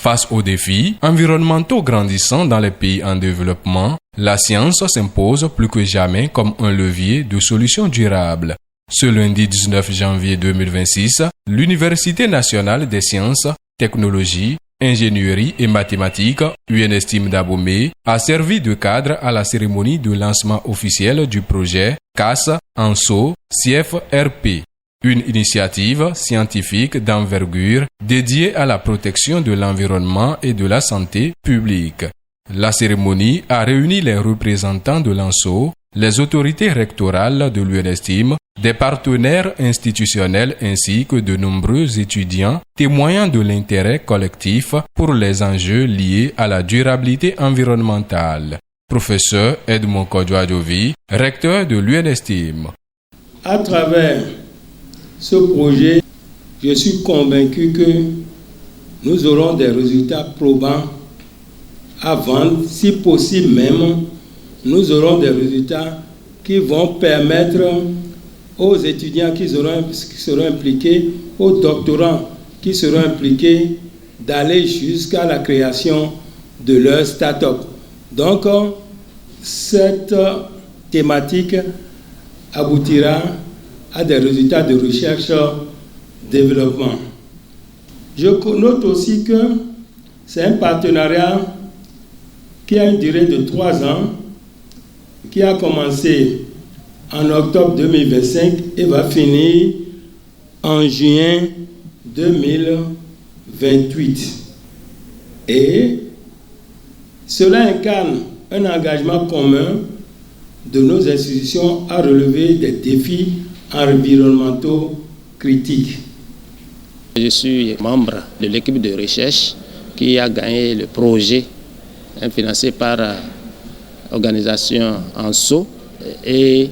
Face aux défis environnementaux grandissants dans les pays en développement, la science s'impose plus que jamais comme un levier de solutions durables. Ce lundi 19 janvier 2026, l'Université nationale des sciences, technologies, ingénierie et mathématiques, UNSTIM d'Abomey, a servi de cadre à la cérémonie de lancement officiel du projet CAS ANSO CFRP, une initiative scientifique d'envergure dédiée à la protection de l'environnement et de la santé publique. La cérémonie a réuni les représentants de l'ANSO, les autorités rectorales de l'UNSTIM, des partenaires institutionnels ainsi que de nombreux étudiants témoignant de l'intérêt collectif pour les enjeux liés à la durabilité environnementale. Professeur Edmond Kodjoadovi, recteur de l'UNSTIM. À travers ce projet, je suis convaincu que nous aurons des résultats probants à vendre, si possible même, nous aurons des résultats qui vont permettre aux étudiants qui seront impliqués, aux doctorants qui seront impliqués, d'aller jusqu'à la création de leur start-up. Donc, cette thématique aboutira à des résultats de recherche-développement. Je note aussi que c'est un partenariat qui a une durée de 3 ans, qui a commencé en octobre 2025 et va finir en juin 2028. Et cela incarne un engagement commun de nos institutions à relever des défis environnementaux critiques. Je suis membre de l'équipe de recherche qui a gagné le projet financé par l'organisation ANSO et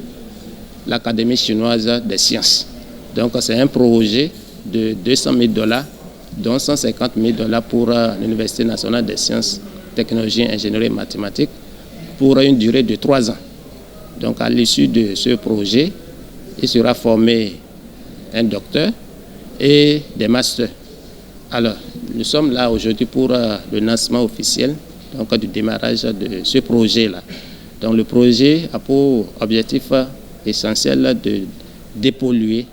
l'Académie chinoise des sciences. Donc c'est un projet de $200 000, dont $150 000 pour l'Université nationale des sciences, technologies, ingénierie et mathématiques, pour une durée de 3 ans. Donc à l'issue de ce projet, il sera formé un docteur et des masters. Alors, nous sommes là aujourd'hui pour le lancement officiel donc, du démarrage de ce projet-là. Donc le projet a pour objectif essentiel de dépolluer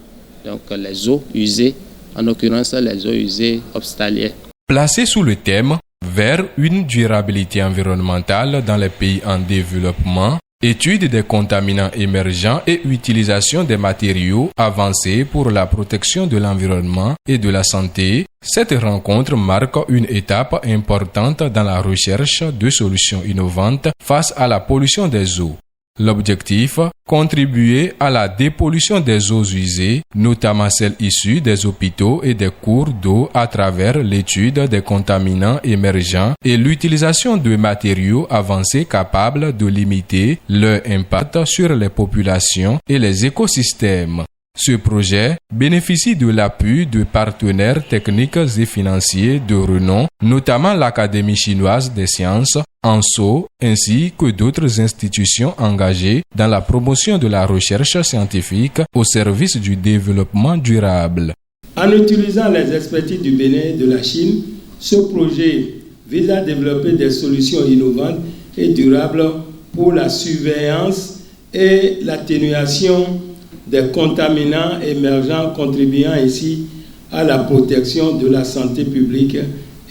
donc, les eaux usées, en l'occurrence les eaux usées hospitalières. Placé sous le thème « Vers une durabilité environnementale dans les pays en développement », étude des contaminants émergents et utilisation des matériaux avancés pour la protection de l'environnement et de la santé, cette rencontre marque une étape importante dans la recherche de solutions innovantes face à la pollution des eaux. L'objectif, contribuer à la dépollution des eaux usées, notamment celles issues des hôpitaux et des cours d'eau à travers l'étude des contaminants émergents et l'utilisation de matériaux avancés capables de limiter leur impact sur les populations et les écosystèmes. Ce projet bénéficie de l'appui de partenaires techniques et financiers de renom, notamment l'Académie chinoise des sciences, ANSO, ainsi que d'autres institutions engagées dans la promotion de la recherche scientifique au service du développement durable. En utilisant les expertises du Bénin et de la Chine, ce projet vise à développer des solutions innovantes et durables pour la surveillance et l'atténuation des contaminants émergents, contribuant ainsi à la protection de la santé publique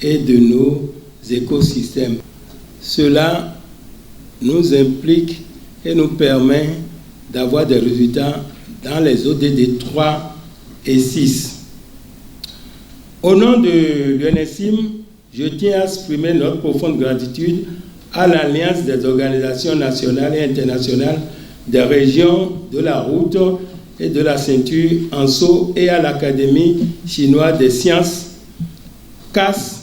et de nos écosystèmes. Cela nous implique et nous permet d'avoir des résultats dans les ODD 3 et 6. Au nom de l'UNSTIM, je tiens à exprimer notre profonde gratitude à l'Alliance des organisations nationales et internationales des régions de la route et de la ceinture ANSO et à l'Académie chinoise des sciences CAS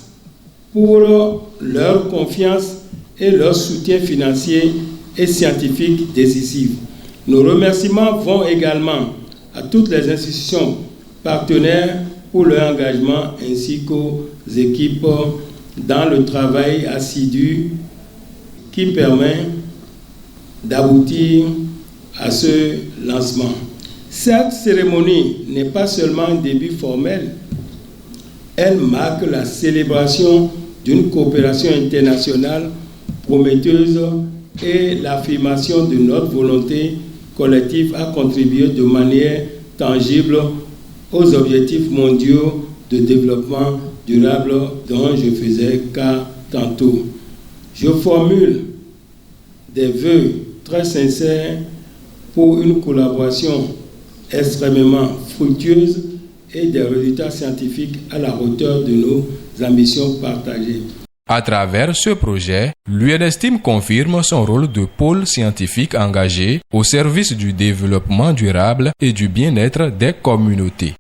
pour leur confiance et leur soutien financier et scientifique décisif. Nos remerciements vont également à toutes les institutions partenaires pour leur engagement ainsi qu'aux équipes dans le travail assidu qui permet d'aboutir à ce lancement. Cette cérémonie n'est pas seulement un début formel, elle marque la célébration d'une coopération internationale prometteuse et l'affirmation de notre volonté collective à contribuer de manière tangible aux objectifs mondiaux de développement durable dont je faisais cas tantôt. Je formule des vœux très sincères pour une collaboration extrêmement fructueuse et des résultats scientifiques à la hauteur de nos ambitions partagées. À travers ce projet, l'UNESTIM confirme son rôle de pôle scientifique engagé au service du développement durable et du bien-être des communautés.